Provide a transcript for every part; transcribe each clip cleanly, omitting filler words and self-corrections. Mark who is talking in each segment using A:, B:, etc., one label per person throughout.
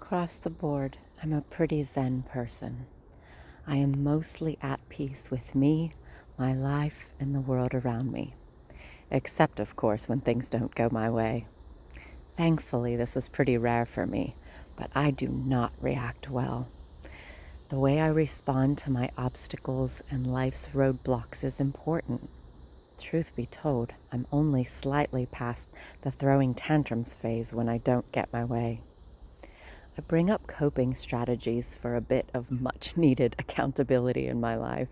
A: Across the board, I'm a pretty zen person. I am mostly at peace with me, my life, and the world around me. Except, of course, when things don't go my way. Thankfully, this is pretty rare for me, but I do not react well. The way I respond to my obstacles and life's roadblocks is important. Truth be told, I'm only slightly past the throwing tantrums phase when I don't get my way. I bring up coping strategies for a bit of much-needed accountability in my life.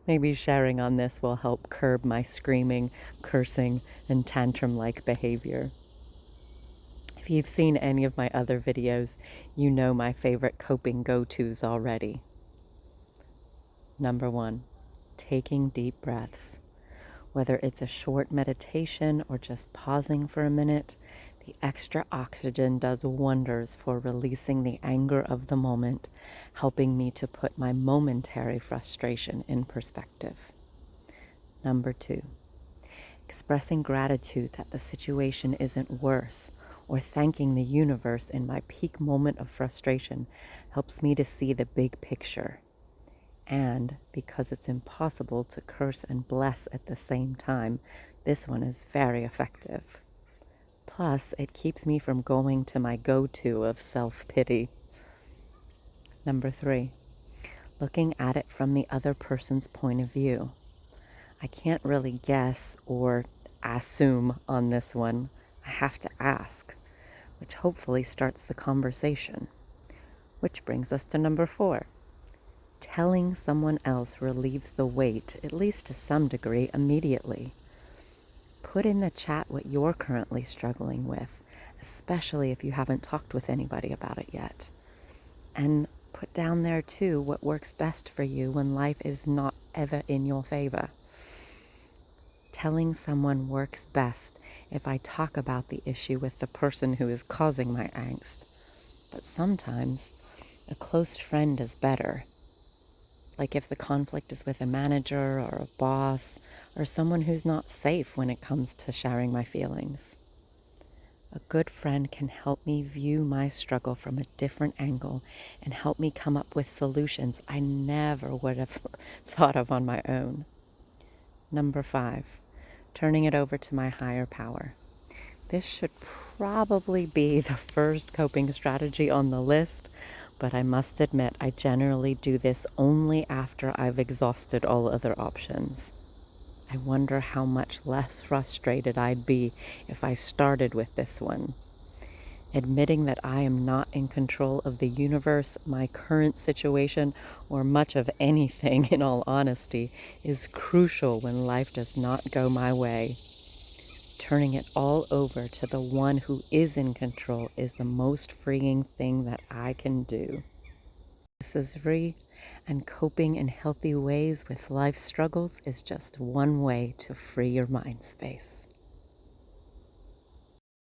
A: Maybe sharing on this will help curb my screaming, cursing, and tantrum-like behavior. If you've seen any of my other videos, you know my favorite coping go-tos already. Number 1, taking deep breaths. Whether it's a short meditation or just pausing for a minute, the extra oxygen does wonders for releasing the anger of the moment, helping me to put my momentary frustration in perspective. Number 2, expressing gratitude that the situation isn't worse, or thanking the universe in my peak moment of frustration helps me to see the big picture. And because it's impossible to curse and bless at the same time, this one is very effective. Plus, it keeps me from going to my go-to of self-pity. Number 3, looking at it from the other person's point of view. I can't really guess or assume on this one. I have to ask, which hopefully starts the conversation. Which brings us to number 4. Telling someone else relieves the weight, at least to some degree, immediately. Put in the chat what you're currently struggling with, especially if you haven't talked with anybody about it yet. And put down there too what works best for you when life is not ever in your favor. Telling someone works best if I talk about the issue with the person who is causing my angst. But sometimes a close friend is better. Like if the conflict is with a manager or a boss or someone who's not safe when it comes to sharing my feelings. A good friend can help me view my struggle from a different angle and help me come up with solutions I never would have thought of on my own. Number 5, turning it over to my higher power. This should probably be the first coping strategy on the list, but I must admit I generally do this only after I've exhausted all other options. I wonder how much less frustrated I'd be if I started with this one. Admitting that I am not in control of the universe, my current situation, or much of anything, in all honesty, is crucial when life does not go my way. Turning it all over to the one who is in control is the most freeing thing that I can do. This is free, and coping in healthy ways with life struggles is just one way to free your mind space.